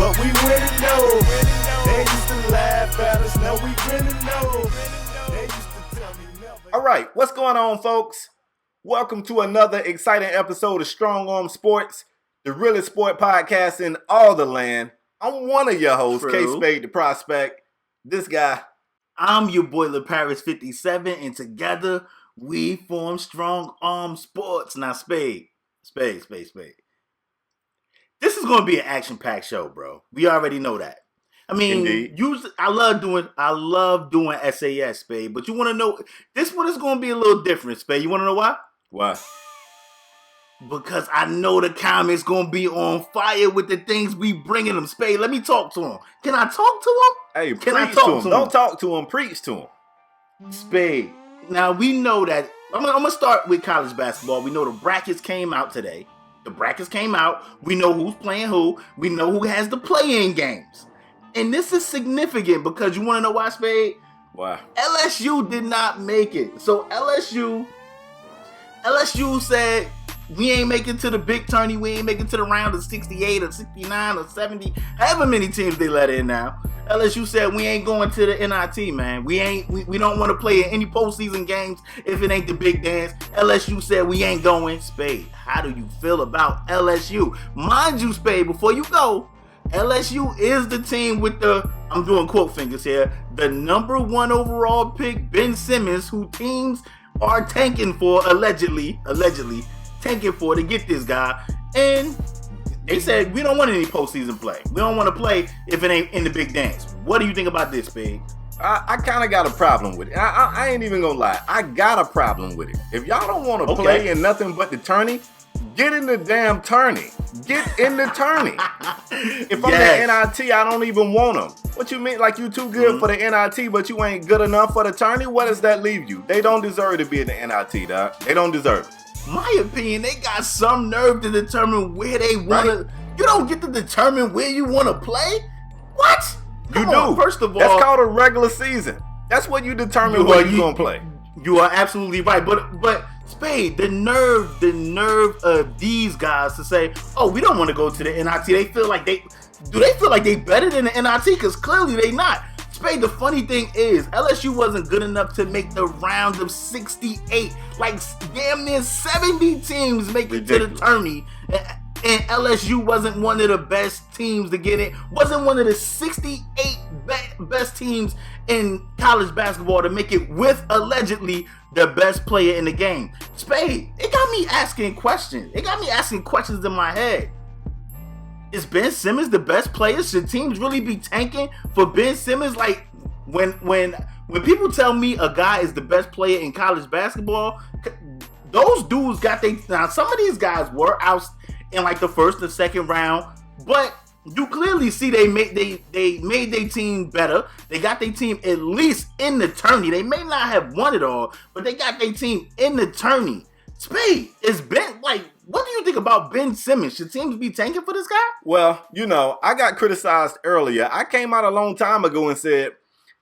but we really know. They used to laugh at us, now we really know. They used to tell me never. All right, what's going on, folks? Welcome to another exciting episode of Strong Arm Sports, the realest sport podcast in all the land. I'm one of your hosts, KSpadeTheProspect. This guy. I'm your boy Martavis 57, and together we form Strong Arm Sports. Now, Spade. This is going to be an action-packed show, bro. We already know that. I mean, usually I love doing SAS, Spade. But you want to know, this one is going to be a little different, Spade. You want to know why? Why? Because I know the comments going to be on fire with the things we bringing them, Spade. Let me talk to him. Can I talk to him? Hey, preach to him. Don't talk to him. Preach to him. Spade. Now, we know that. I'm going to start with college basketball. We know the brackets came out today. We know who's playing who. We know who has the play-in games. And this is significant because you want to know why, Spade? Why? LSU did not make it. So LSU said, we ain't making to the big tourney. We ain't making to the round of 68 or 69 or 70. However many teams they let in now. LSU said, we ain't going to the NIT, man. We don't want to play in any postseason games if it ain't the big dance. LSU said, we ain't going. Spade, how do you feel about LSU? Mind you, Spade, before you go, LSU is the team with the, I'm doing quote fingers here, the number 1 overall pick, Ben Simmons, who teams are tanking for, allegedly tanking for to get this guy. And they said, we don't want any postseason play. We don't want to play if it ain't in the big dance. What do you think about this, Spade? I kind of got a problem with it. I ain't even gonna lie. I got a problem with it. If y'all don't want to play in nothing but the tourney, get in the damn tourney. Get in the tourney. If I'm the NIT, I don't even want them. What you mean? Like you too good for the NIT, but you ain't good enough for the tourney? What does that leave you? They don't deserve to be in the NIT, dog. They don't deserve it. My opinion, they got some nerve to determine where they want to. Right? You don't get to determine where you want to play? What? Come on, first of all. That's called a regular season. That's what you determine where you're going to play. You are absolutely right. But Spade, the nerve of these guys to say, oh, we don't want to go to the NIT. They feel like they better than the NIT? Because clearly they not. Spade, the funny thing is, LSU wasn't good enough to make the round of 68. Like, damn near 70 teams make it to the tourney. And LSU wasn't one of the best teams to get in. Wasn't one of the 68 best teams in college basketball to make it with, allegedly, the best player in the game. Spade, it got me asking questions. It got me asking questions in my head. Is Ben Simmons the best player? Should teams really be tanking for Ben Simmons? Like, when people tell me a guy is the best player in college basketball, those dudes now some of these guys were out in like the first and second round, but you clearly see they made their team better. They got their team at least in the tourney. They may not have won it all, but they got their team in the tourney. Spade, is Ben, like, what do you think about Ben Simmons? Should teams be tanking for this guy? Well, I got criticized earlier. I came out a long time ago and said,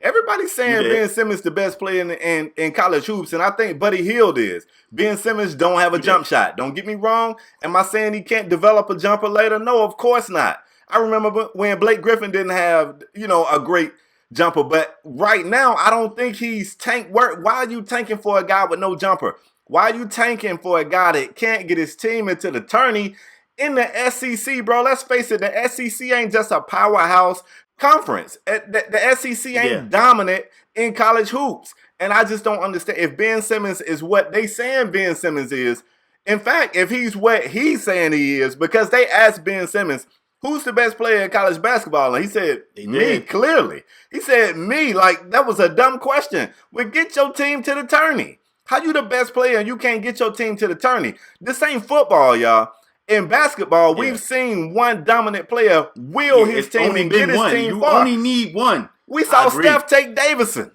everybody's saying Ben Simmons the best player in college hoops, and I think Buddy Hield is. Ben Simmons don't have a jump shot. Don't get me wrong. Am I saying he can't develop a jumper later? No, of course not. I remember when Blake Griffin didn't have, a great jumper, but right now I don't think he's tank work. Why are you tanking for a guy with no jumper? Why are you tanking for a guy that can't get his team into the tourney in the SEC, bro? Let's face it, the SEC ain't just a powerhouse conference. The SEC ain't dominant in college hoops. And I just don't understand. If Ben Simmons is what they saying Ben Simmons is, in fact, if he's what he's saying he is, because they asked Ben Simmons, who's the best player in college basketball? And he said, me, clearly. He said, me, like that was a dumb question. Well, get your team to the tourney. How you the best player and you can't get your team to the tourney? This ain't football, y'all. In basketball, we've seen one dominant player will his team and get his team far. You only need one. We saw Steph take Davidson.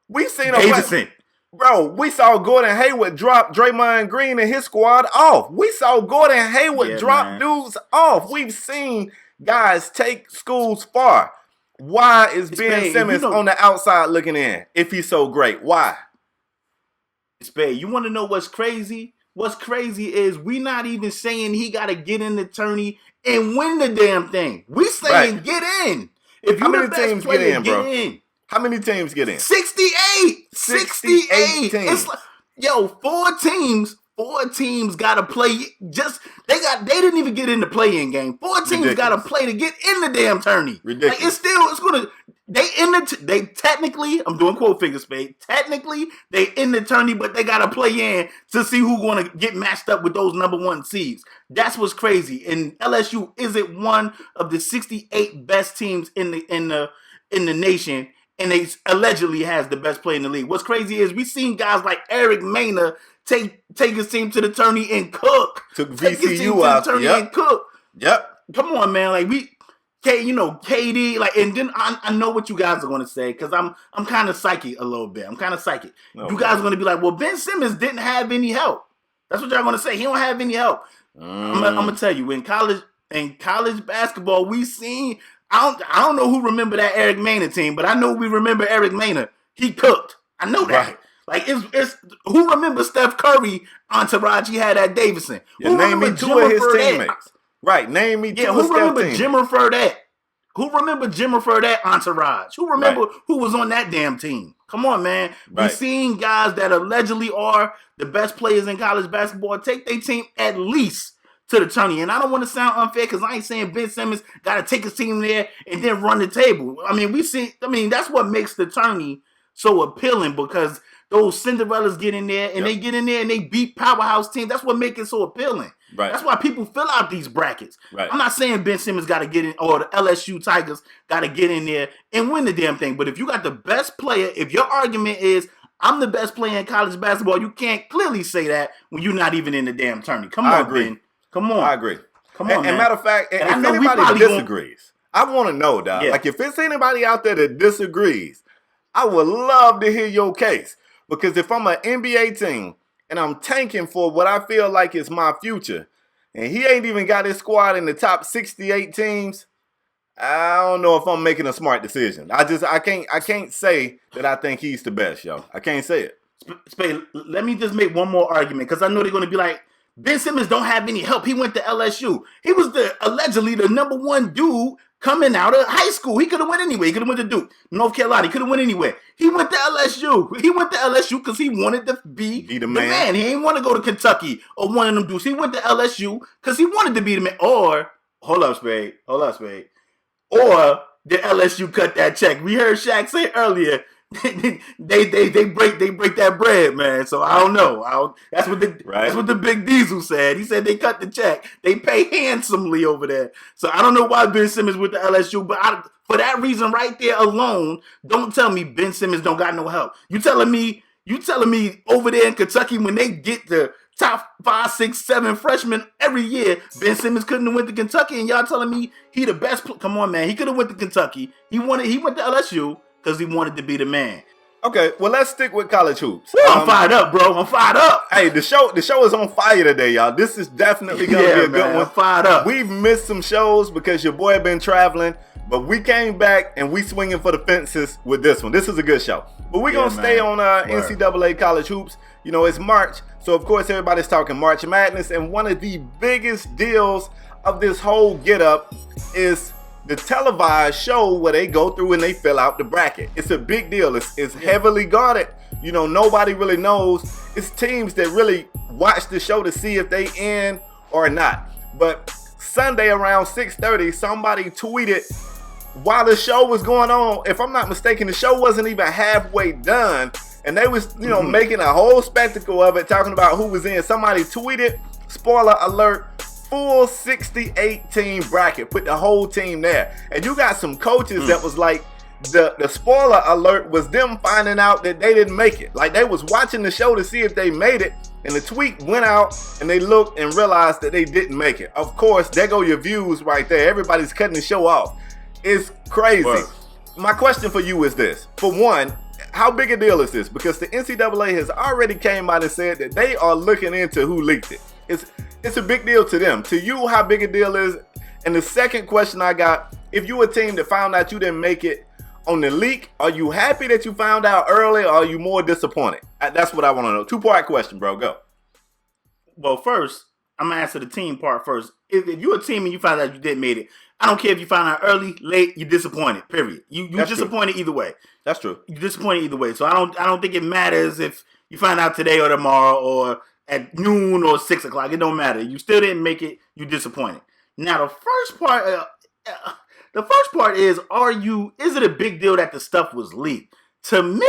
We've seen Davidson. Bro, we saw Gordon Hayward drop Draymond Green and his squad off. We saw Gordon Hayward drop dudes off. We've seen guys take schools far. Why is Ben Simmons on the outside looking in if he's so great? Why? Spade, you want to know what's crazy? what's crazy is we not even saying he got to get in the tourney and win the damn thing. We saying get in. If How you many the best teams player, get in, bro? get in. How many teams get in? 68. 68 teams. It's like, yo, four teams got to play. They didn't even get in the play-in game. Four teams got to play to get in the damn tourney. Ridiculous. Like, it's gonna. They technically, I'm doing quote figure, Spade. Technically, they in the tourney, but they got to play in to see who's going to get matched up with those number one seeds. That's what's crazy. And LSU isn't one of the 68 best teams in the nation. And they allegedly has the best player in the league. What's crazy is we seen guys like Eric Mena take his team to the tourney and cook. Took VCU out. And cook. Yep. Come on, man. Like KD. Like, and then I know what you guys are going to say because I'm kind of psychic a little bit. I'm kind of psychic. Oh, you guys are going to be like, well, Ben Simmons didn't have any help. That's what y'all going to say. He don't have any help. I'm gonna tell you, in college basketball, we seen. I don't know who remember that Eric Mena team, but I know we remember Eric Mena. He cooked. I know that. Right. Like it's who remembers Steph Curry entourage he had at Davidson? Yeah, Who name me remember two of his teammates. Right. Name me two of who remember teammates. Jimmer Fredette? Who remember Jimmer Fredette entourage? Who remember who was on that damn team? Come on, man. Right. We seen guys that allegedly are the best players in college basketball take their team at least to the tourney. And I don't want to sound unfair because I ain't saying Ben Simmons got to take his team there and then run the table. I mean, that's what makes the tourney so appealing because those Cinderellas get in there and they get in there and they beat powerhouse teams. That's what makes it so appealing. Right. That's why people fill out these brackets. Right. I'm not saying Ben Simmons got to get in or the LSU Tigers got to get in there and win the damn thing. But if you got the best player, if your argument is I'm the best player in college basketball, you can't clearly say that when you're not even in the damn tourney. Come on, Ben. Come on. I agree. Come on, man. And matter of fact, And if I know anybody disagrees, I want to know, dog. Yeah. Like, if there's anybody out there that disagrees, I would love to hear your case. Because if I'm an NBA team and I'm tanking for what I feel like is my future, and he ain't even got his squad in the top 68 teams, I don't know if I'm making a smart decision. I can't say that I think he's the best, yo. I can't say it. Spade, let me just make one more argument because I know they're going to be like, Ben Simmons don't have any help. He went to LSU. He was allegedly the number one dude coming out of high school. He could have went anywhere. He could have went to Duke, North Carolina. He could have went anywhere. He went to LSU. He went to LSU because he wanted to be the man. He didn't want to go to Kentucky or one of them dudes. He went to LSU because he wanted to be the man. Or, hold up, Spade. Or did LSU cut that check? We heard Shaq say earlier, they break that bread, man. So I don't know. That's what the big Diesel said. He said they cut the check. They pay handsomely over there. So I don't know why Ben Simmons went to LSU, but for that reason right there alone, don't tell me Ben Simmons don't got no help. You telling me over there in Kentucky when they get the top 5, 6, 7 freshmen every year, Ben Simmons couldn't have went to Kentucky, and y'all telling me he the best? Come on, man. He could have went to Kentucky. He went to LSU. Because he wanted to be the man. Okay, well, let's stick with college hoops. I'm fired up, bro. I'm fired up. Hey, the show is on fire today, y'all. This is definitely going to be a good one. I'm fired up. We've missed some shows because your boy been traveling, but we came back and we swinging for the fences with this one. This is a good show. But we're going to stay on NCAA college hoops. You know, it's March, so of course everybody's talking March Madness, and one of the biggest deals of this whole get-up is the televised show where they go through and they fill out the bracket. It's a big deal. It's heavily guarded. You know, nobody really knows. It's teams that really watch the show to see if they in or not. But Sunday around 6:30, somebody tweeted while the show was going on. If I'm not mistaken, the show wasn't even halfway done. And they was, making a whole spectacle of it, talking about who was in. Somebody tweeted, spoiler alert, full 68 team bracket, put the whole team there. And you got some coaches that was like, the spoiler alert was them finding out that they didn't make it. Like, they was watching the show to see if they made it, and the tweet went out and they looked and realized that they didn't make it. Of course, there go your views right there. Everybody's cutting the show off. It's crazy. Word. My question for you is this. For one, how big a deal is this? Because the NCAA has already came out and said that they are looking into who leaked it. It's a big deal to them. To you, how big a deal is? And the second question I got, if you a team that found out you didn't make it on the leak, are you happy that you found out early, or are you more disappointed? That's what I want to know. 2-part question, bro. Go. Well, first, I'm gonna answer the team part first. If you're a team and you find out you didn't make it, I don't care if you find out early, late, you're disappointed. Period. You're disappointed either way. That's true. You're disappointed either way. So I don't think it matters if you find out today or tomorrow or at noon or 6 o'clock. It don't matter. You still didn't make it. You're disappointed. Now the first part is it a big deal that the stuff was leaked? To me,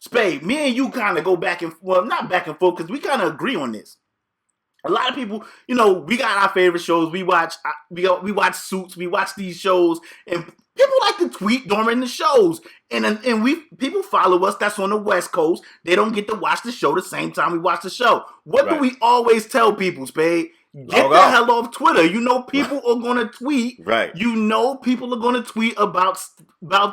Spade, me and you kind of go back and not back and forth because we kind of agree on this. A lot of people, we got our favorite shows. We watch Suits. We watch these shows, and people like to tweet during the shows. And people follow us. That's on the West Coast. They don't get to watch the show the same time we watch the show. What do we always tell people, Spade? Get the hell off Twitter. People are going to tweet. Right. People are going to tweet about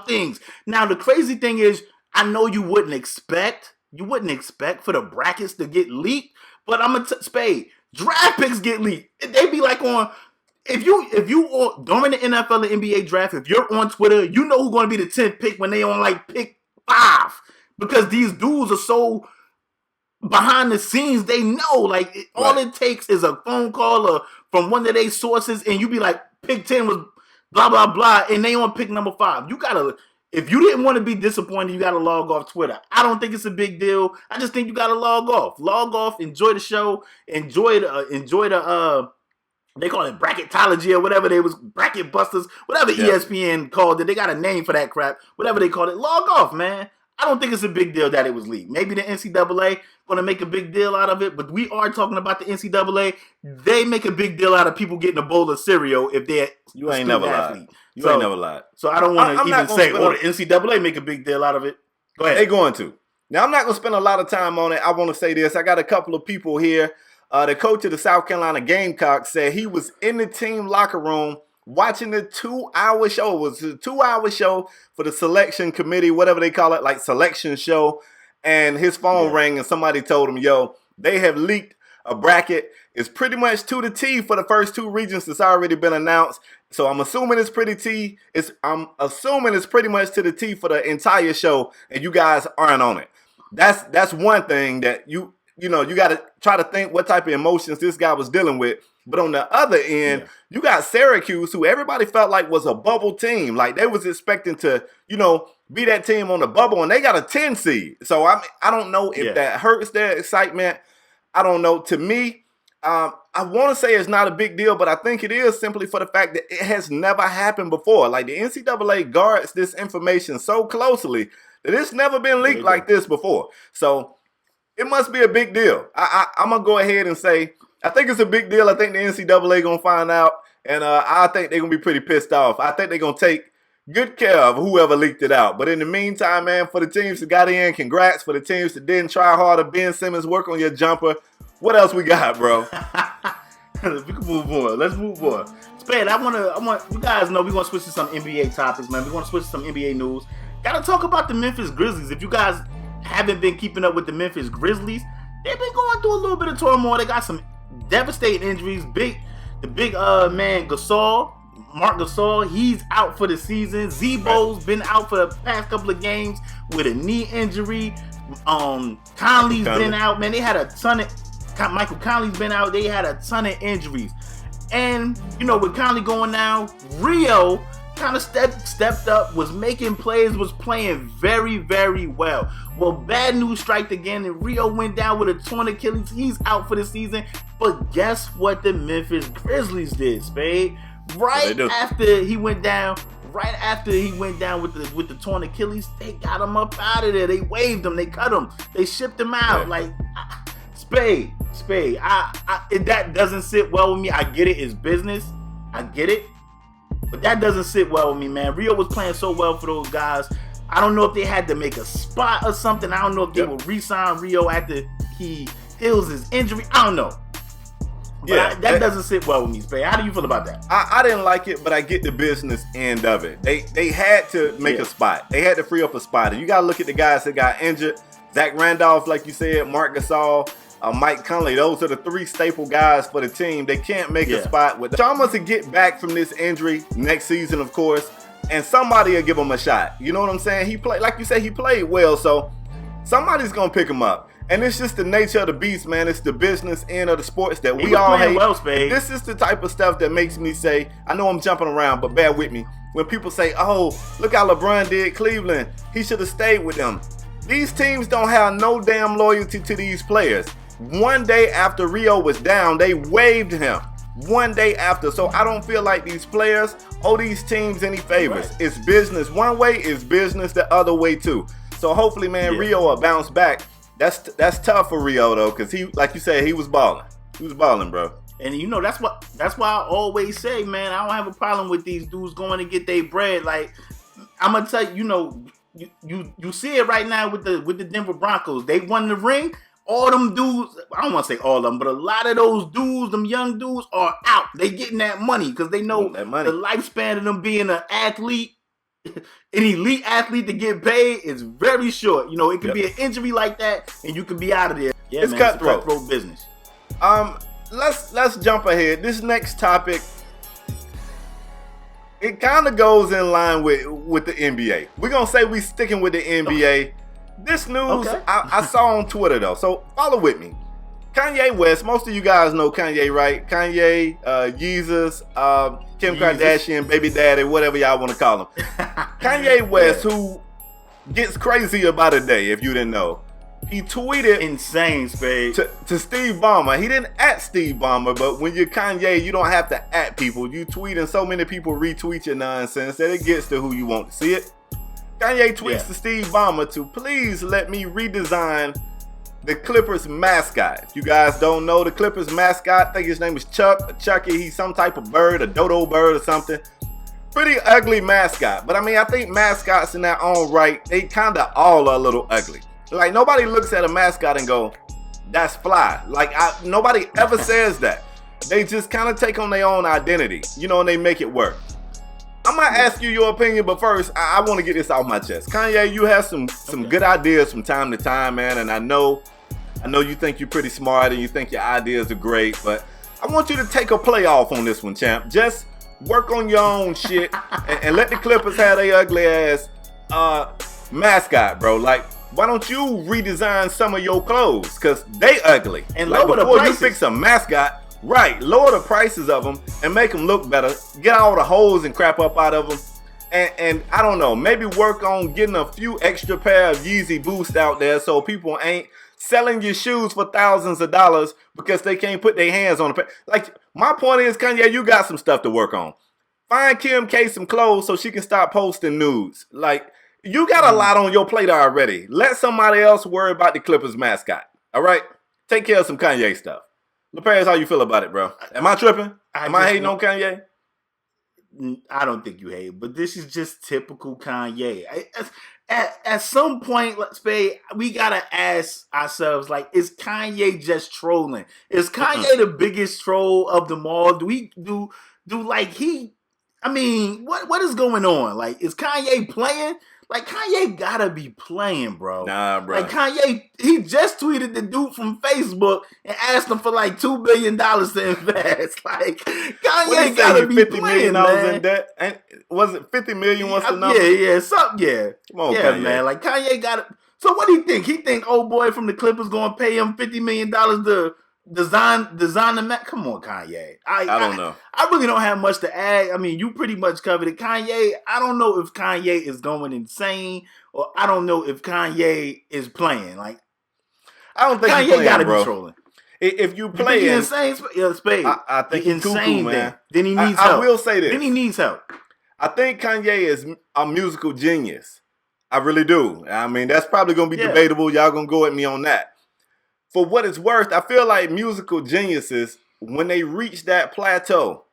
things. Now, the crazy thing is, I know you wouldn't expect for the brackets to get leaked, but I'm going to Spade. Draft picks get leaked. They be like on, if you during the NFL and NBA draft, if you're on Twitter, you know who's going to be the 10th pick when they on like pick 5. Because these dudes are so behind the scenes, they know all it takes is a phone call or from one of their sources, and you be like, pick 10 was blah blah blah, and they on pick number 5. You gotta, if you didn't want to be disappointed, you gotta log off Twitter. I don't think it's a big deal. I just think you gotta log off, enjoy the show, enjoy the they call it bracketology or whatever they was, bracket busters, whatever ESPN called it. They got a name for that crap, whatever they called it. Log off, man. I don't think it's a big deal that it was leaked. Maybe the NCAA going to make a big deal out of it, but we are talking about the NCAA. They make a big deal out of people getting a bowl of cereal if they're You ain't never lied. You ain't never lied. So I don't want to even say, the NCAA make a big deal out of it. Go ahead. They going to. Now, I'm not going to spend a lot of time on it. I want to say this. I got a couple of people here. The coach of the South Carolina Gamecocks said he was in the team locker room watching the 2-hour show. It was a 2-hour show for the selection committee, whatever they call it, like selection show. And his phone rang and somebody told him, they have leaked a bracket. It's pretty much to the T for the first 2 regions that's already been announced. So I'm assuming it's pretty much to the T for the entire show, and you guys aren't on it. That's one thing that you got to try to think what type of emotions this guy was dealing with. But on the other end, you got Syracuse, who everybody felt like was a bubble team. Like they was expecting to, be that team on the bubble, and they got a 10 seed. So I don't know if that hurts their excitement. I don't know. To me, I want to say it's not a big deal, but I think it is simply for the fact that it has never happened before. Like the NCAA guards this information so closely that it's never been leaked like this before. So it must be a big deal. I'm going to go ahead and say, I think it's a big deal. I think the NCAA going to find out, and I think they're going to be pretty pissed off. I think they're going to take good care of whoever leaked it out. But in the meantime, man, for the teams that got in, congrats. For the teams that didn't try harder, Ben Simmons, work on your jumper. What else we got, bro? We can move on. Let's move on. Spade, I want you guys know we're going to switch to some NBA topics, man. We're going to switch to some NBA news. Got to talk about the Memphis Grizzlies. If you guys haven't been keeping up with the Memphis Grizzlies, they've been going through a little bit of turmoil. They got some devastating injuries. The big man Marc Gasol, he's out for the season. Zebo's been out for the past couple of games with a knee injury. Conley's been out. Man, they had a ton of Michael Conley's been out. They had a ton of injuries. And with Conley going down, Rio kind of stepped up, was making plays, was playing very, very well. Well, bad news striked again, and Rio went down with a torn Achilles. He's out for the season. But guess what the Memphis Grizzlies did, Spade? Right after he went down with the torn Achilles, they got him up out of there. They waived him. They cut him. They shipped him out. Like, Spade. That doesn't sit well with me. I get it. It's business. I get it. But that doesn't sit well with me, man. Rio was playing so well for those guys. I don't know if they had to make a spot or something. I don't know if they will re-sign Rio after he heals his injury. I don't know. But that doesn't sit well with me, Spade. How do you feel about that? I didn't like it, but I get the business end of it. They had to make a spot. They had to free up a spot. And you got to look at the guys that got injured. Zach Randolph, like you said, Marc Gasol, Mike Conley. Those are the 3 staple guys for the team. They can't make a spot with Chalmers to get back from this injury next season, of course, and somebody will give him a shot. You know what I'm saying? He played, like you said, he played well, so somebody's going to pick him up. And it's just the nature of the beast, man. It's the business end of the sports that He we was all playing hate. well, Spade. This is the type of stuff that makes me say, I know I'm jumping around, but bear with me. When people say, oh, look how LeBron did Cleveland. He should have stayed with them. These teams don't have no damn loyalty to these players. One day after Rio was down, they waived him. One day after. So I don't feel like these players owe these teams any favors. Right. It's business one way, it's business the other way too. So hopefully, man, Rio will bounce back. That's tough for Rio though, because he, like you said, he was balling. He was balling, bro. And you know that's why I always say, man, I don't have a problem with these dudes going to get their bread. Like I'm gonna tell you, you know, you see it right now with the Denver Broncos. They won the ring. All them dudes, I don't want to say all of them, but a lot of those dudes, them young dudes, are out. They getting that money because they know the lifespan of them being an athlete, an elite athlete to get paid is very short. You know, it could be an injury like that, and you could be out of there. Yeah, it's man, cutthroat. It's a cutthroat business. Let's jump ahead. This next topic, it kind of goes in line with the NBA. We're gonna say we sticking with the NBA. This news I saw on Twitter though, so follow with me. Kanye West, most of you guys know Kanye, right? Kanye, Yeezus, Kim Kardashian, baby daddy, whatever y'all want to call him. Kanye West, who gets crazy about a day, if you didn't know. He tweeted insane, Spade, to Steve Ballmer. He didn't at Steve Ballmer, but when you're Kanye, you don't have to at people. You tweet and so many people retweet your nonsense that it gets to who you want to see it. Kanye tweets to Steve Ballmer to please let me redesign the Clippers mascot. If you guys don't know the Clippers mascot, I think his name is Chucky. He's some type of bird, a dodo bird or something. Pretty ugly mascot. But I mean, I think mascots in their own right, they kind of all are a little ugly. Like nobody looks at a mascot and go, that's fly. Like nobody ever says that. They just kind of take on their own identity, you know, and they make it work. I'm gonna ask you your opinion, but first, I want to get this off my chest. Kanye, you have some good ideas from time to time, man, and I know you think you're pretty smart and you think your ideas are great, but I want you to take a play off on this one, champ. Just work on your own shit and let the Clippers have their ugly ass mascot, bro. Like, why don't you redesign some of your clothes? Because they ugly. And like, lower the before prices. You fix a mascot, right, lower the prices of them and make them look better. Get all the holes and crap up out of them. And I don't know, maybe work on getting a few extra pair of Yeezy Boost out there so people ain't selling your shoes for thousands of dollars because they can't put their hands on the pair. Like, my point is, Kanye, you got some stuff to work on. Find Kim K some clothes so she can stop posting nudes. Like, you got a lot on your plate already. Let somebody else worry about the Clippers mascot. All right? Take care of some Kanye stuff. LePage, how you feel about it, bro? Am I tripping? Am I hating on Kanye? I don't think you hate, but this is just typical Kanye. At some point, Spade, we gotta ask ourselves, like, is Kanye just trolling? Is Kanye the biggest troll of them all? Do like he? I mean, what is going on? Like, is Kanye playing? Like, Kanye gotta be playing, bro. Nah, bro. Like, Kanye, he just tweeted the dude from Facebook and asked him for like $2 billion to invest. Like, Kanye gotta be $50 playing, million man. in debt? And was it 50 million? What's the number? Yeah, something. Yeah, come on, yeah, Kanye. man. Like, Kanye got it. So, what do you think? He think old boy from the Clippers gonna pay him $50 million to design the mat? Come on, Kanye. I don't know. I really don't have much to add. I mean, you pretty much covered it. Kanye, I don't know if Kanye is going insane or I don't know if Kanye is playing. Like, I don't think Kanye playing, gotta bro. be trolling. If you You play think he insane? Yeah, Spade. I think he's insane, cuckoo, man. Then he needs help. I will say this. Then he needs help. I think Kanye is a musical genius. I really do. I mean, that's probably going to be debatable. Y'all going to go at me on that. For what it's worth, I feel like musical geniuses, when they reach that plateau,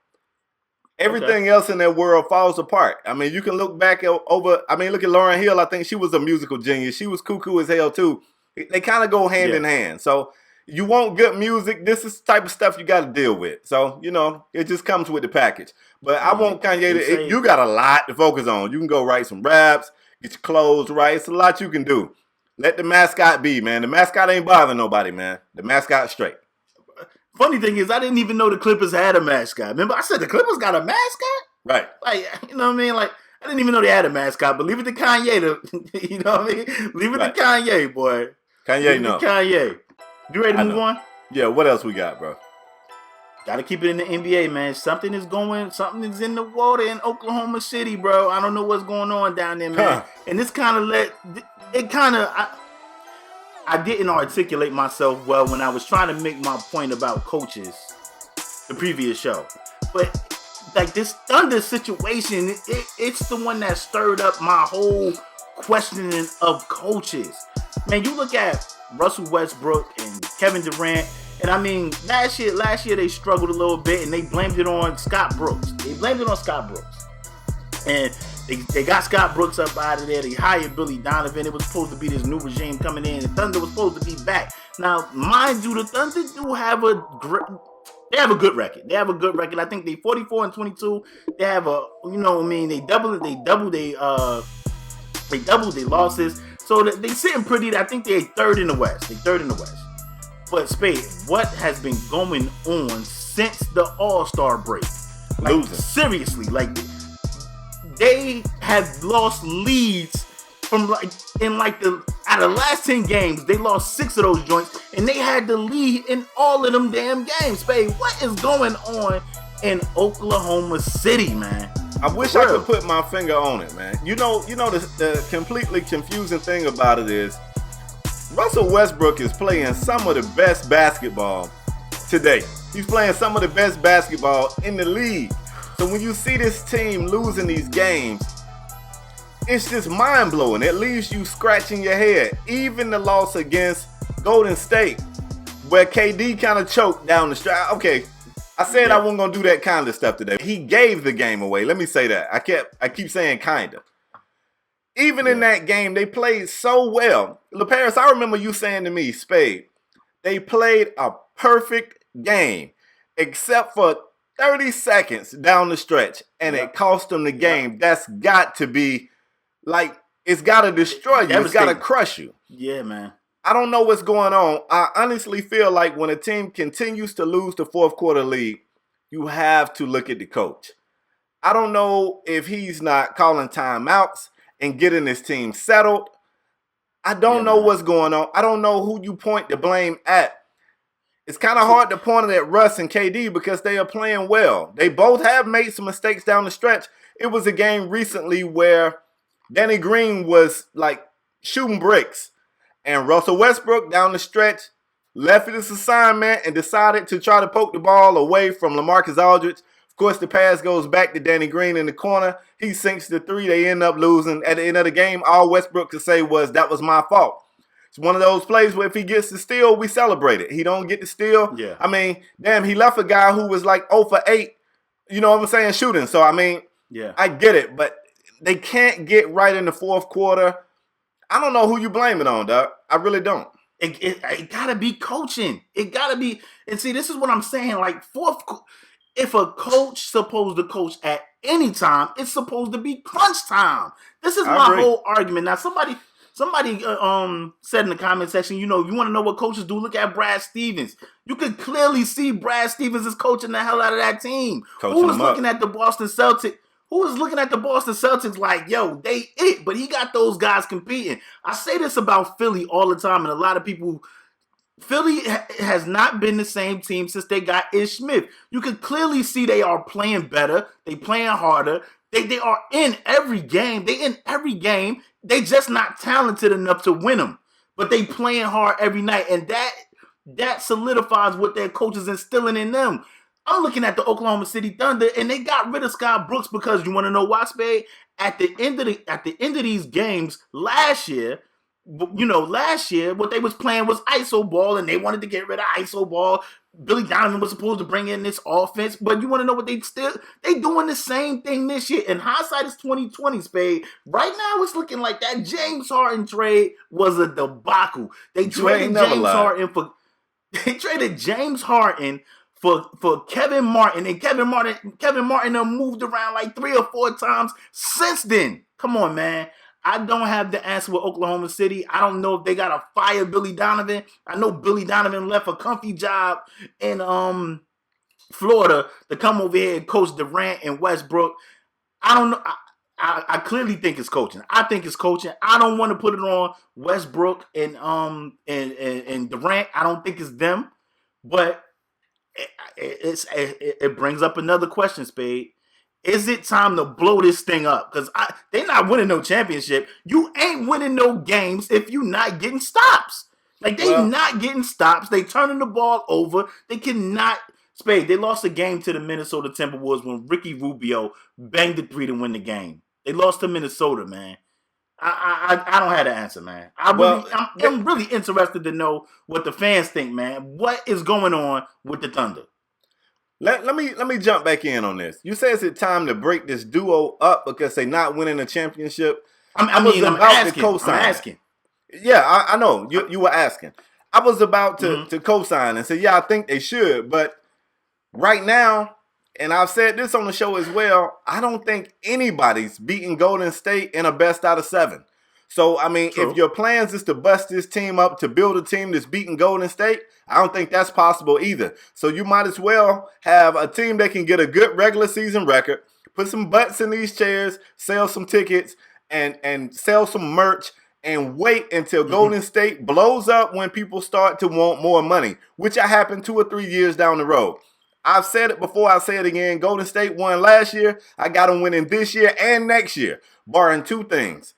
everything else in their world falls apart. I mean, you can look back look at Lauryn Hill. I think she was a musical genius. She was cuckoo as hell, too. They kind of go hand in hand. So you want good music, this is the type of stuff you got to deal with. So, you know, it just comes with the package. But I want Kanye to, you got a lot to focus on. You can go write some raps, get your clothes right. It's a lot you can do. Let the mascot be, man. The mascot ain't bothering nobody, man. The mascot's straight. Funny thing is, I didn't even know the Clippers had a mascot. Remember, I said the Clippers got a mascot? Right. Like, you know what I mean? Like, I didn't even know they had a mascot, but leave it to Kanye to, you know what I mean? Leave it to Kanye, boy. Kanye, no. Kanye. You ready to move on? Yeah, what else we got, bro? Gotta keep it in the NBA, man. Something is in the water in Oklahoma City, bro. I don't know what's going on down there, man. And this kind of I didn't articulate myself well when I was trying to make my point about coaches the previous show. But like this Thunder situation, it's the one that stirred up my whole questioning of coaches. Man, you look at Russell Westbrook and Kevin Durant, and I mean, last year they struggled a little bit, and they blamed it on Scott Brooks. And they got Scott Brooks up out of there. They hired Billy Donovan. It was supposed to be this new regime coming in, and Thunder was supposed to be back. Now, mind you, the Thunder do have a good record. They have a good record. I think they 44-22. They have they doubled their losses. So they sitting pretty. I think they're third in the West. But Spade, what has been going on since the All-Star break? Like, Losing. Seriously, like they have lost leads from out of the last 10 games, they lost 6 of those joints, and they had the lead in all of them damn games. Spade, what is going on in Oklahoma City, man? I wish I could put my finger on it, man. You know the completely confusing thing about it is Russell Westbrook is playing some of the best basketball today. He's playing some of the best basketball in the league. So when you see this team losing these games, it's just mind-blowing. It leaves you scratching your head. Even the loss against Golden State, where KD kind of choked down the stretch. Okay, I said I wasn't going to do that kind of stuff today. He gave the game away. Let me say that. I keep saying kind of. Even in that game, they played so well. LaParis, I remember you saying to me, Spade, they played a perfect game, except for 30 seconds down the stretch, and it cost them the game. That's got to be, like, it's got to destroy you. It's got to crush you. Yeah, man. I don't know what's going on. I honestly feel like when a team continues to lose the fourth quarter lead, you have to look at the coach. I don't know if he's not calling timeouts and getting his team settled. I don't know what's going on. I don't know who you point the blame at. It's kind of hard to point it at Russ and KD because they are playing well. They both have made some mistakes down the stretch. It was a game recently where Danny Green was like shooting bricks, and Russell Westbrook down the stretch left his assignment and decided to try to poke the ball away from LaMarcus Aldridge. Of course, the pass goes back to Danny Green in the corner. He sinks the three. They end up losing. At the end of the game, all Westbrook could say was, that was my fault. It's one of those plays where if he gets the steal, we celebrate it. He don't get the steal. Yeah. I mean, damn, he left a guy who was like 0 for 8, you know what I'm saying, shooting. So, I mean, I get it, but they can't get right in the fourth quarter. I don't know who you blame it on, Doug. I really don't. It gotta be coaching. It gotta be. And see, this is what I'm saying. Like, if a coach supposed to coach at any time, it's supposed to be crunch time. This is my whole argument. Now, somebody said in the comment section, you want to know what coaches do? Look at Brad Stevens. You could clearly see Brad Stevens is coaching the hell out of that team. Who was looking at the Boston Celtics? Who was looking at the Boston Celtics like, yo, they it, but he got those guys competing. I say this about Philly all the time, and a lot of people, Philly has not been the same team since they got Ish Smith. You can clearly see they are playing better. They playing harder. They are in every game. They in every game. They just not talented enough to win them. But they playing hard every night. And that solidifies what their coach is instilling in them. I'm looking at the Oklahoma City Thunder, and they got rid of Scott Brooks because you want to know why, Spade? At the end of these games last year, what they was playing was ISO ball, and they wanted to get rid of ISO ball. Billy Donovan was supposed to bring in this offense, but you want to know what they doing the same thing this year. And hindsight is 2020, Spade. Right now, it's looking like that James Harden trade was a debacle. They traded James Harden for Kevin Martin, and Kevin Martin moved around like 3 or 4 times since then. Come on, man. I don't have the answer with Oklahoma City. I don't know if they got to fire Billy Donovan. I know Billy Donovan left a comfy job in Florida to come over here and coach Durant and Westbrook. I don't know. I clearly think it's coaching. I think it's coaching. I don't want to put it on Westbrook and Durant. I don't think it's them, but it brings up another question, Spade. Is it time to blow this thing up? Because they're not winning no championship. You ain't winning no games if you're not getting stops. Like, they not getting stops. They turning the ball over. They cannot. Spade, they lost a game to the Minnesota Timberwolves when Ricky Rubio banged the three to win the game. They lost to Minnesota, man. I don't have the answer, man. I'm really interested to know what the fans think, man. What is going on with the Thunder? Let me jump back in on this. You say it's time to break this duo up because they're not winning a championship. I'm asking. Yeah, I know. You were asking. I was about to co-sign and say, yeah, I think they should. But right now, and I've said this on the show as well, I don't think anybody's beating Golden State in a best out of 7. So, I mean, if your plans is to bust this team up to build a team that's beating Golden State, I don't think that's possible either. So you might as well have a team that can get a good regular season record, put some butts in these chairs, sell some tickets, and sell some merch, and wait until Golden State blows up when people start to want more money, which will happen 2 or 3 years down the road. I've said it before, I'll say it again. Golden State won last year. I got them winning this year and next year, barring 2 things.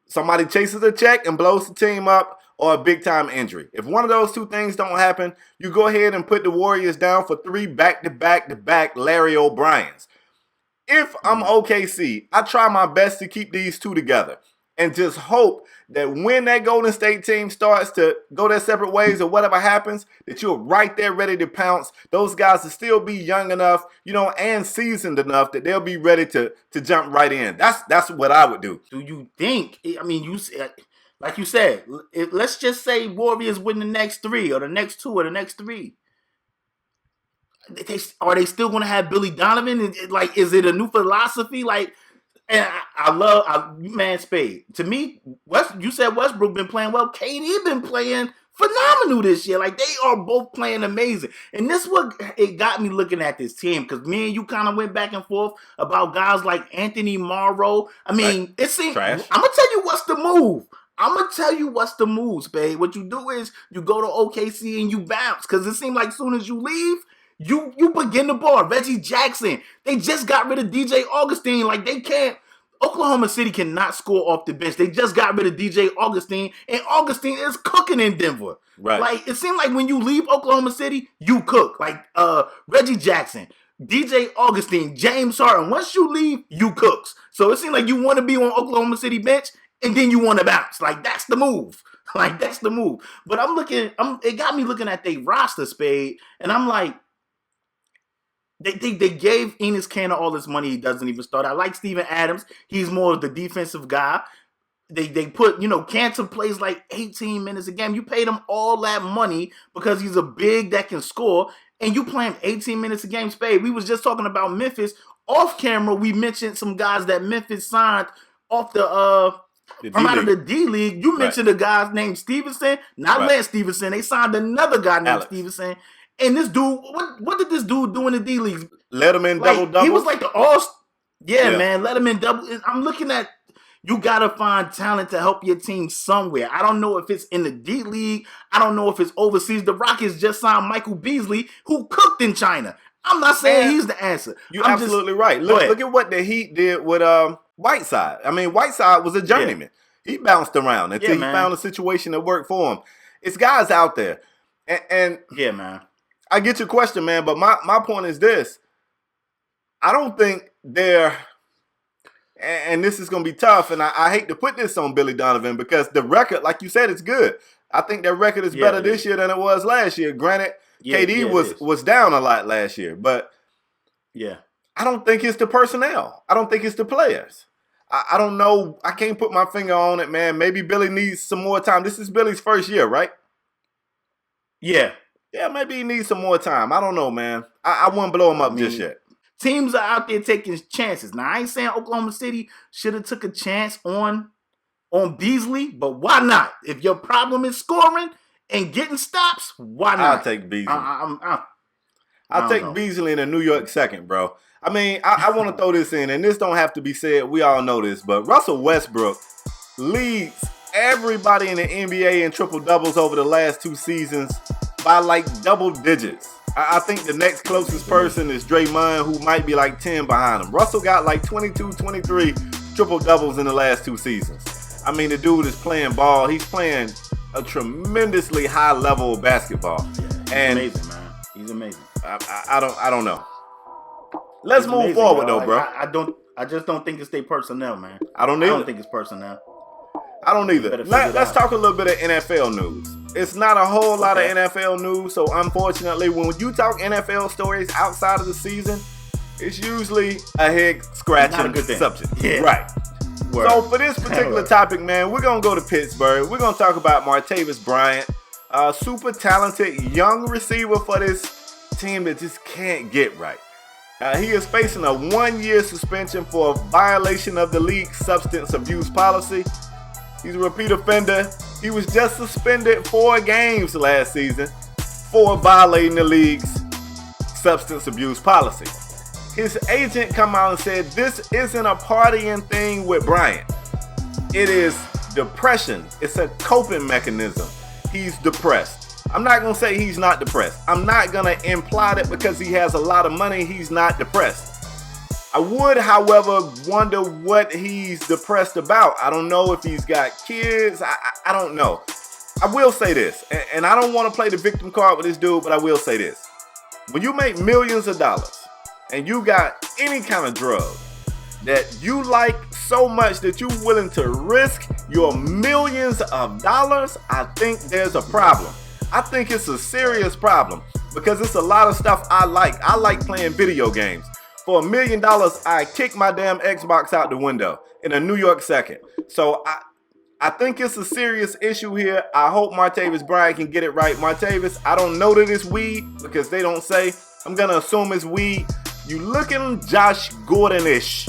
Somebody chases a check and blows the team up, or a big-time injury. If one of those 2 things don't happen, you go ahead and put the Warriors down for 3 back-to-back Larry O'Briens. If I'm OKC, I try my best to keep these 2 together and just hope that when that Golden State team starts to go their separate ways or whatever happens, that you're right there ready to pounce. Those guys will still be young enough, and seasoned enough that they'll be ready to jump right in. That's what I would do. Do you think, like you said, let's just say Warriors win the next 3 or the next 2 or the next 3. Are they still going to have Billy Donovan? Is it a new philosophy? And I love Spade. To me, you said Westbrook been playing well. KD been playing phenomenal this year. They are both playing amazing. And this what it got me looking at this team, because me and you kind of went back and forth about guys like Anthony Morrow. It seems trash. I'm gonna tell you what's the move, Spade. What you do is you go to OKC and you bounce, because it seems like as soon as you leave, you begin the ball. Reggie Jackson. They just got rid of DJ Augustine. They can't. Oklahoma City cannot score off the bench. They just got rid of DJ Augustine, and Augustine is cooking in Denver. Right. It seems like when you leave Oklahoma City, you cook. Reggie Jackson, DJ Augustine, James Harden. Once you leave, you cooks. So it seems like you want to be on Oklahoma City bench, and then you want to bounce. That's the move. That's the move. But it got me looking at their roster, Spade, and I'm like, They gave Enes Kanter all this money. He doesn't even start. I like Steven Adams. He's more of the defensive guy. They put, Kanter plays 18 minutes a game. You paid him all that money because he's a big that can score, and you play him 18 minutes a game. Spade, we was just talking about Memphis. Off camera, we mentioned some guys that Memphis signed off out of the D-League. You mentioned a guy named Stevenson, not Lance Stevenson. They signed another guy named Stevenson. And this dude, what did this dude do in the D-League? Let him in double-double. He was the all. Yeah, man, let him in double. I'm looking at, you got to find talent to help your team somewhere. I don't know if it's in the D-League. I don't know if it's overseas. The Rockets just signed Michael Beasley, who cooked in China. I'm not saying he's the answer. You're absolutely right. Look at what the Heat did with Whiteside. Whiteside was a journeyman. Yeah. He bounced around until he found a situation that worked for him. It's guys out there. And yeah, man. I get your question, man, but my point is this. I don't think they're, and this is going to be tough, and I hate to put this on Billy Donovan because the record, like you said, it's good. I think their record is better this year than it was last year. Granted, KD was down a lot last year, but I don't think it's the personnel. I don't think it's the players. I don't know. I can't put my finger on it, man. Maybe Billy needs some more time. This is Billy's first year, right? Yeah. Yeah, maybe he needs some more time. I don't know, man. I wouldn't blow him up just yet. Teams are out there taking chances. Now, I ain't saying Oklahoma City should have took a chance on Beasley, but why not? If your problem is scoring and getting stops, why not? I'll take Beasley. I'll take Beasley in a New York second, bro. I mean, I want to throw this in, and this don't have to be said. We all know this, but Russell Westbrook leads everybody in the NBA in triple doubles over the last 2 seasons by like double digits. I think the next closest person is Draymond, who might be like 10 behind him. Russell got like 22, 23 triple doubles in the last 2 seasons. I mean, the dude is playing ball. He's playing a tremendously high level of basketball. Yeah, he's and amazing, man. He's amazing. I don't know. Let's move forward, though, bro. I just don't think it's their personnel, man. I don't either. I don't think it's personnel. I don't either. Let's talk a little bit of NFL news. It's not a whole lot of NFL news, so unfortunately, when you talk NFL stories outside of the season, it's usually a head-scratching subject. Yeah. Right. Word. So for this particular topic, man, we're going to go to Pittsburgh. We're going to talk about Martavis Bryant, a super talented young receiver for this team that just can't get right. He is facing a 1-year suspension for a violation of the league's substance abuse policy. He's a repeat offender. He was just suspended 4 games last season for violating the league's substance abuse policy. His agent come out and said this isn't a partying thing with Bryant. It is depression. It's a coping mechanism. He's depressed. I'm not going to say he's not depressed. I'm not going to imply that because he has a lot of money, he's not depressed. I would, however, wonder what he's depressed about. I don't know if he's got kids. I don't know. I will say this, and I don't want to play the victim card with this dude, but I will say this. When you make millions of dollars and you got any kind of drug that you like so much that you're willing to risk your millions of dollars, I think there's a problem. I think it's a serious problem because it's a lot of stuff I like. I like playing video games. For $1 million, I kick my damn Xbox out the window in a New York second. So I think it's a serious issue here. I hope Martavis Bryant can get it right. Martavis, I don't know that it's weed because they don't say. I'm going to assume it's weed. You looking Josh Gordon-ish.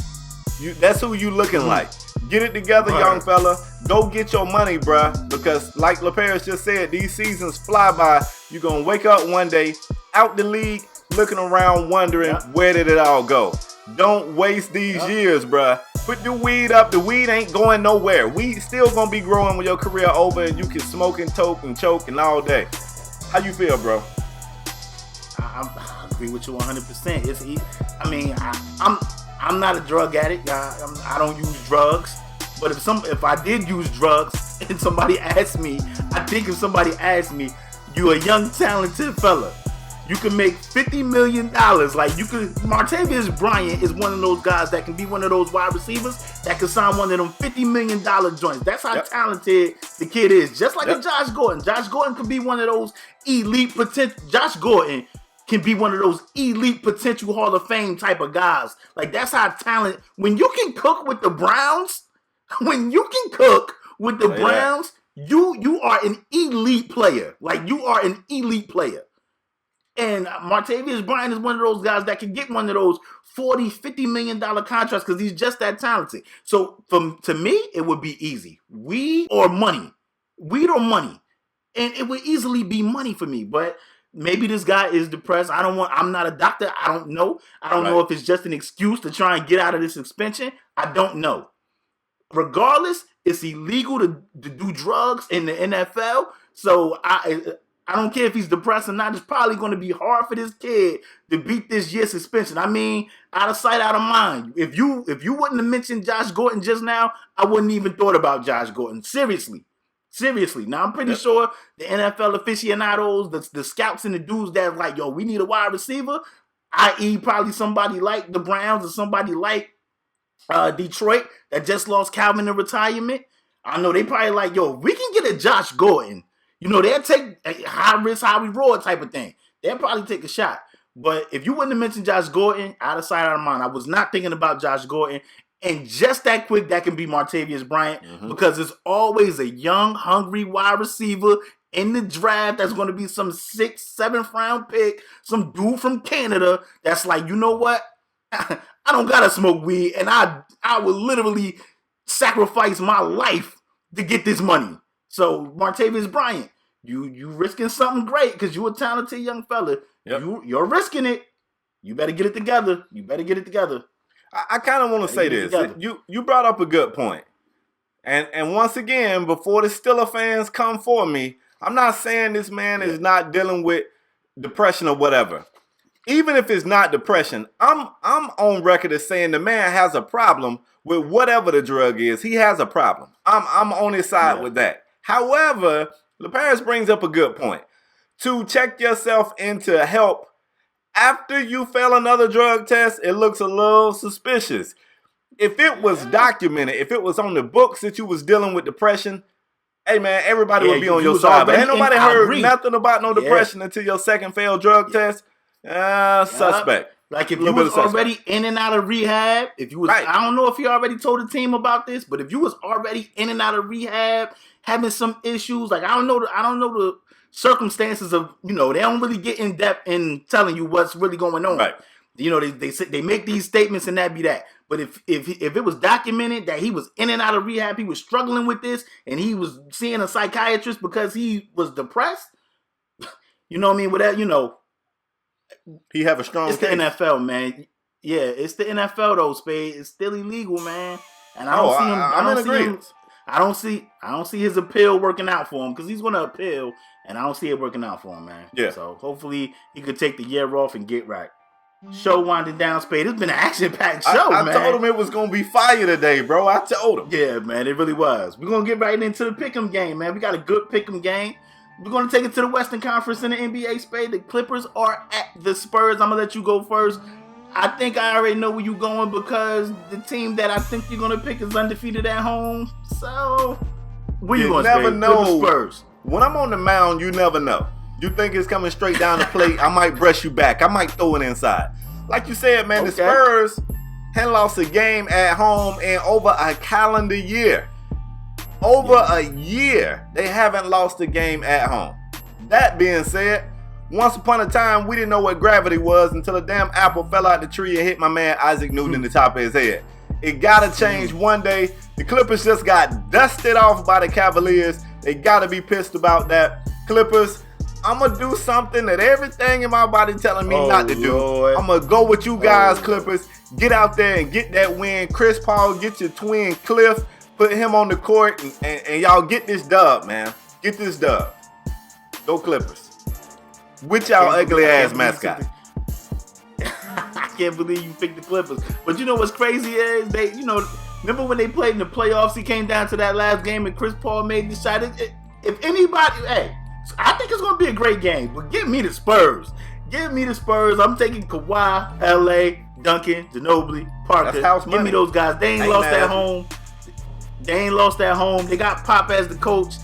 That's who you looking like. Get it together, young fella. Go get your money, bruh. Because like LaParis just said, these seasons fly by. You're going to wake up one day, out the league, looking around wondering where did it all go. Don't waste these years, bruh. Put the weed up. The weed ain't going nowhere. Weed still going to be growing when your career over and you can smoke and toke and choke and all day. How you feel, bro? I agree with you 100%. I'm not a drug addict. I don't use drugs. But if I did use drugs and somebody asked me, you a young talented fella, you can make $50 million. Martavis Bryant is one of those guys that can be one of those wide receivers that can sign one of them $50 million joints. That's how talented the kid is. Just like a Josh Gordon. Josh Gordon could be one of those elite potential. Josh Gordon can be one of those elite potential Hall of Fame type of guys. Like, that's how talent. When you can cook with the Browns, you are an elite player. Like, you are an elite player. And Martavis Bryant is one of those guys that can get one of those $40, $50 million contracts because he's just that talented. So, to me, it would be easy. Weed or money. And it would easily be money for me. But maybe this guy is depressed. I'm not a doctor. I don't know. I don't know if it's just an excuse to try and get out of this suspension. I don't know. Regardless, it's illegal to do drugs in the NFL. So I don't care if he's depressed or not. It's probably going to be hard for this kid to beat this year's suspension. I mean, out of sight, out of mind. If you wouldn't have mentioned Josh Gordon just now, I wouldn't even thought about Josh Gordon. Seriously. Now, I'm pretty sure the NFL aficionados, the scouts and the dudes that like, yo, we need a wide receiver, i.e. probably somebody like the Browns or somebody like Detroit that just lost Calvin to retirement. I know they probably like, yo, we can get a Josh Gordon. You know, they'll take a high risk, high reward type of thing. They'll probably take a shot. But if you wouldn't have mentioned Josh Gordon, out of sight, out of mind, I was not thinking about Josh Gordon. And just that quick, that can be Martavis Bryant because there's always a young, hungry wide receiver in the draft that's going to be some 6th, 7th round pick, some dude from Canada that's like, you know what? I don't got to smoke weed, and I will literally sacrifice my life to get this money. So, Martavis Bryant, you risking something great because you're a talented young fella. You're risking it. You better get it together. You better get it together. I kind of want to say this. You brought up a good point. And once again, before the Steelers fans come for me, I'm not saying this man is not dealing with depression or whatever. Even if it's not depression, I'm on record as saying the man has a problem with whatever the drug is. He has a problem. I'm on his side with that. However, LeParis brings up a good point. To check yourself into help after you fail another drug test, it looks a little suspicious. If it was documented, if it was on the books that you was dealing with depression, hey man, everybody would be on your side. But ain't nobody heard nothing about no depression until your second failed drug test. Suspect. Like if you was already in and out of rehab, if you was, I don't know if you already told the team about this, but if you was already in and out of rehab, having some issues, like I don't know the circumstances of, they don't really get in depth in telling you what's really going on. Right. They make these statements and that be that. But if it was documented that he was in and out of rehab, he was struggling with this, and he was seeing a psychiatrist because he was depressed, you know what I mean? Without, he have a strong It's case. the NFL, man. Yeah, it's the NFL though, Spade. It's still illegal, man. And I don't see him. I don't see his appeal working out for him because he's going to appeal, and I don't see it working out for him, man. Yeah. So hopefully he could take the year off and get right. Show winding down, Spade. It's been an action-packed show, man. I told him it was going to be fire today, bro. I told him. Yeah, man, it really was. We're going to get right into the pick'em game, man. We got a good pick'em game. We're going to take it to the Western Conference in the NBA, Spade. The Clippers are at the Spurs. I'm going to let you go first. I think I already know where you're going because the team that I think you're going to pick is undefeated at home. So, where you going, Spade? Never know. Clippers, Spurs. When I'm on the mound, you never know. You think it's coming straight down the plate, I might brush you back. I might throw it inside. Like you said, man, the Spurs hadn't lost a game at home in over a calendar year. Over a year, they haven't lost a game at home. That being said, once upon a time, we didn't know what gravity was until a damn apple fell out the tree and hit my man Isaac Newton in the top of his head. It gotta change one day. The Clippers just got dusted off by the Cavaliers. They gotta be pissed about that. Clippers, I'm going to do something that everything in my body telling me not to do. Lord. I'm going to go with you guys, Clippers. Get out there and get that win. Chris Paul, get your twin Cliff. Put him on the court and y'all get this dub, man. Get this dub. Go Clippers. With y'all ugly-ass mascot. I can't believe you picked the Clippers. But you know what's crazy is remember when they played in the playoffs, he came down to that last game and Chris Paul made the shot. If anybody, I think it's going to be a great game, but give me the Spurs. Give me the Spurs. I'm taking Kawhi, LA, Duncan, Ginobili, Parker. That's house money. Give me those guys. They ain't lost at home. They got Pop as the coach.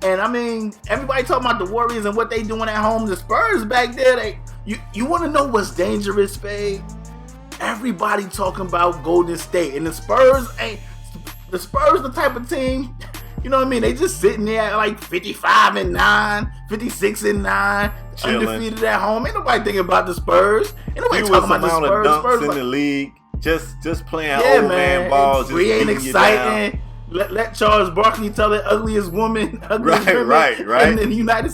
And I mean, everybody talking about the Warriors and what they doing at home. The Spurs back there, you want to know what's dangerous, Spade? Everybody talking about Golden State. And the Spurs the type of team. You know what I mean? They just sitting there at like 55-9, 56-9, chilling. Undefeated at home. Ain't nobody thinking about the Spurs. Ain't nobody talking about the Spurs. Dunks in the league, just playing old man ball. Just ain't exciting. Let Charles Barkley tell the ugliest women, right. in the United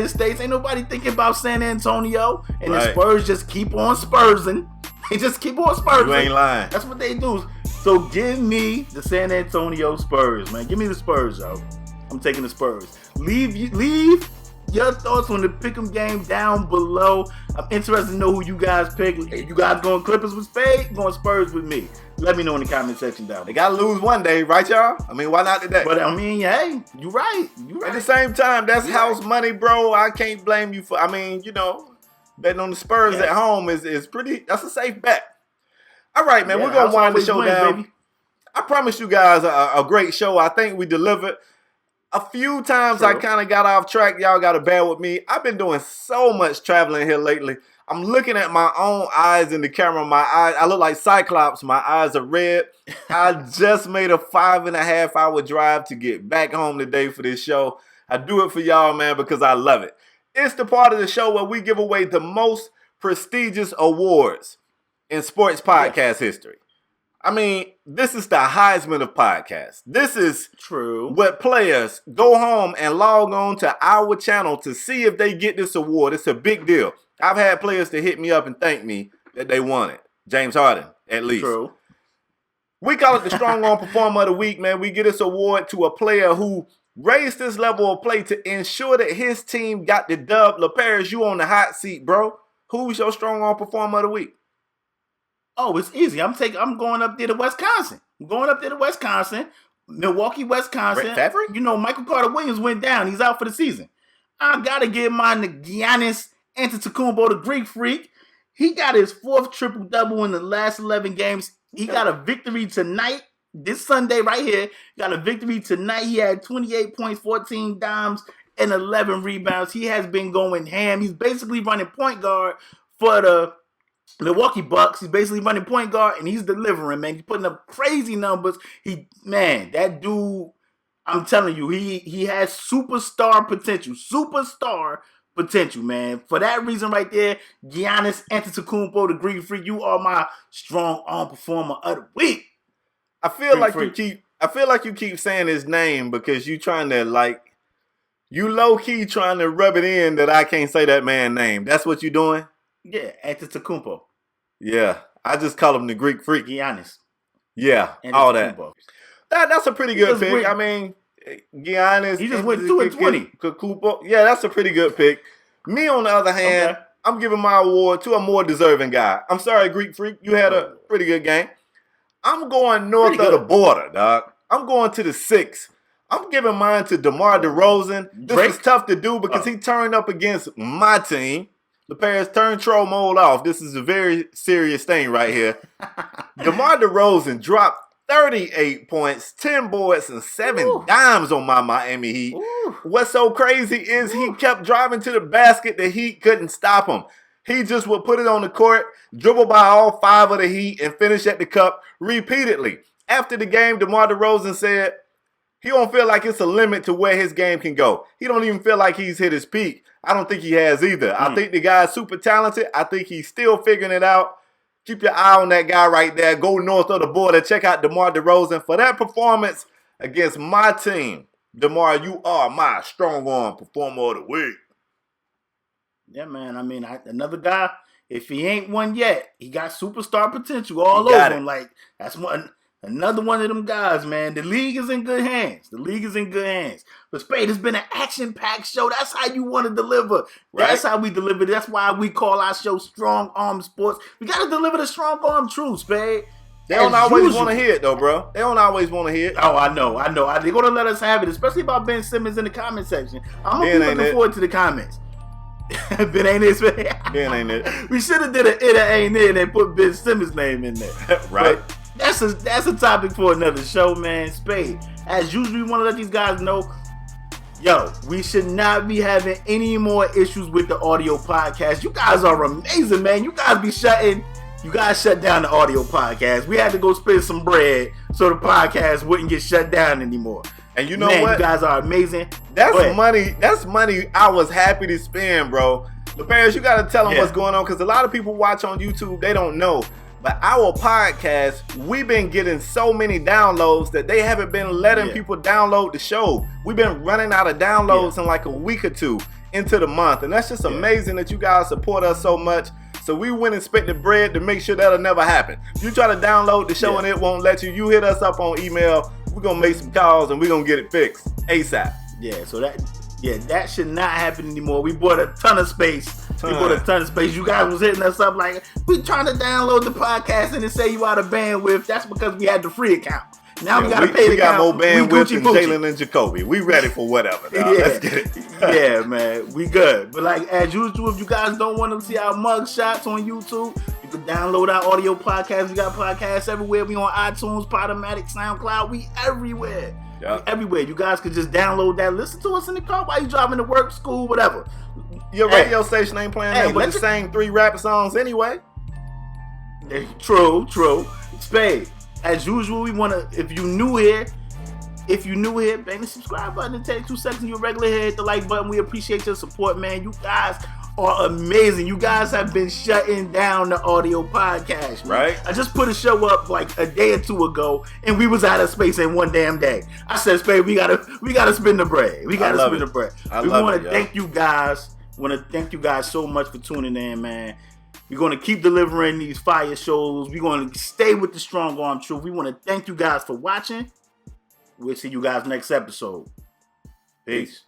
States. Ain't nobody thinking about San Antonio, and the Spurs just keep on Spursing. They just keep on Spursing. You ain't lying. That's what they do. So give me the San Antonio Spurs, man. Give me the Spurs, yo. I'm taking the Spurs. Leave your thoughts on the pick'em game down below. I'm interested to know who you guys pick. Hey, you guys going Clippers with Spade? Going Spurs with me? Let me know in the comment section down. They gotta lose one day, right, y'all? I mean, why not today? But I mean, hey, you right. At the same time, that's house money, bro. I can't blame you for. I mean, betting on the Spurs at home is pretty. That's a safe bet. All right, man. We're gonna wind the show down. Baby. I promise you guys a great show. I think we delivered. A few times I kind of got off track. Y'all got to bear with me. I've been doing so much traveling here lately. I'm looking at my own eyes in the camera. I look like Cyclops. My eyes are red. I just made a 5.5-hour drive to get back home today for this show. I do it for y'all, man, because I love it. It's the part of the show where we give away the most prestigious awards in sports podcast history. I mean, this is the Heisman of podcasts. This is true. What players go home and log on to our channel to see if they get this award. It's a big deal. I've had players to hit me up and thank me that they won it. James Harden, at least. True. We call it the Strong Arm Performer of the Week, man. We give this award to a player who raised this level of play to ensure that his team got the dub. LaParis, you on the hot seat, bro. Who's your Strong Arm Performer of the Week? Oh, it's easy. I'm going up there to Wisconsin. Milwaukee, Wisconsin. Brett Favre? You know, Michael Carter Williams went down. He's out for the season. I gotta give mine to Giannis Antetokounmpo, the Greek Freak. He got his 4th triple-double in the last 11 games. He got a victory tonight, this Sunday right here. Got a victory tonight. He had 28 points, 14 dimes, and 11 rebounds. He has been going ham. He's basically running point guard for the Milwaukee Bucks. He's basically running point guard, and he's delivering, man. He's putting up crazy numbers. That dude, I'm telling you, he has superstar potential, man. For that reason right there, Giannis Antetokounmpo, the Greek Freak, you are my Strong Arm Performer of the Week. I feel like you keep saying his name because you trying to you low key trying to rub it in that I can't say that man's name. That's what you doing? Yeah, Antetokounmpo. Yeah, I just call him the Greek Freak. Giannis. Yeah, all that. That's a pretty good pick. I mean, Giannis. He just went 2-20. Yeah, that's a pretty good pick. Me, on the other hand, I'm giving my award to a more deserving guy. I'm sorry, Greek Freak. You had a pretty good game. I'm going north of the border, dog. I'm going to the 6. I'm giving mine to DeMar DeRozan. This was tough to do because he turned up against my team. LaParis, turn troll mode off. This is a very serious thing right here. DeMar DeRozan dropped 38 points, 10 boards, and 7 dimes on my Miami Heat. What's so crazy is he kept driving to the basket. The Heat couldn't stop him. He just would put it on the court, dribble by all 5 of the Heat, and finish at the cup repeatedly. After the game, DeMar DeRozan said he don't feel like it's a limit to where his game can go. He don't even feel like he's hit his peak. I don't think he has either. I think the guy's super talented. I think he's still figuring it out. Keep your eye on that guy right there. Go north of the border. Check out DeMar DeRozan for that performance against my team. DeMar, you are my Strong Arm Performer of the Week. Yeah, man. I mean, another guy, if he ain't one yet, he got superstar potential all over him. Like, that's another one of them guys, man. The league is in good hands. But Spade, it's been an action-packed show. That's how you want to deliver. Right? That's how we deliver. That's why we call our show Strong Arm Sports. We got to deliver the strong arm truth, Spade. They don't always want to hear it, though, bro. They don't always want to hear it. Oh, I know. They're going to let us have it, especially about Ben Simmons in the comment section. I'm going to be looking forward to the comments. Ben ain't it, man. Ben ain't it. We should have did an it ain't it and put Ben Simmons' name in there. Right. But that's a topic for another show, man. Spade, as usual, we want to let these guys know, we should not be having any more issues with the audio podcast. You guys are amazing, man. You guys shut down the audio podcast. We had to go spend some bread so the podcast wouldn't get shut down anymore. And you know what? You guys are amazing. That's money I was happy to spend, bro. LaParis, you got to tell them what's going on because a lot of people watch on YouTube, they don't know. But our podcast, we've been getting so many downloads that they haven't been letting people download the show. We've been running out of downloads in like a week or two into the month. And that's just amazing that you guys support us so much. So we went and spent the bread to make sure that'll never happen. If you try to download the show and it won't let you, you hit us up on email. We're going to make some calls and we're going to get it fixed ASAP. Yeah, so that should not happen anymore. We bought a ton of space. You guys was hitting us up like, we trying to download the podcast and it say you out of bandwidth. That's because we had the free account. Now we got to pay the account. We got more bandwidth than Jalen and Jacoby. We ready for whatever. Let's get it. Yeah, man. We good. But like, as usual, if you guys don't want to see our mug shots on YouTube, you can download our audio podcast. We got podcasts everywhere. We on iTunes, UPodOmatic, SoundCloud. We everywhere. Yeah. Everywhere. You guys can just download that. Listen to us in the car while you driving to work, school, whatever. Your radio station ain't playing that, but it's saying 3 rap songs anyway. True. Spade, as usual, we want to, if you new here, bang the subscribe button and take 2 seconds in your regular head, hit the like button. We appreciate your support, man. You guys are amazing. You guys have been shutting down the audio podcast, man. Right? I just put a show up like a day or 2 ago, and we was out of space in one damn day. I said, Spade, we gotta spin the bread. We want to thank you guys Want to thank you guys so much for tuning in, man. We're going to keep delivering these fire shows. We're going to stay with the Strong Arm Truth. We want to thank you guys for watching. We'll see you guys next episode. Peace.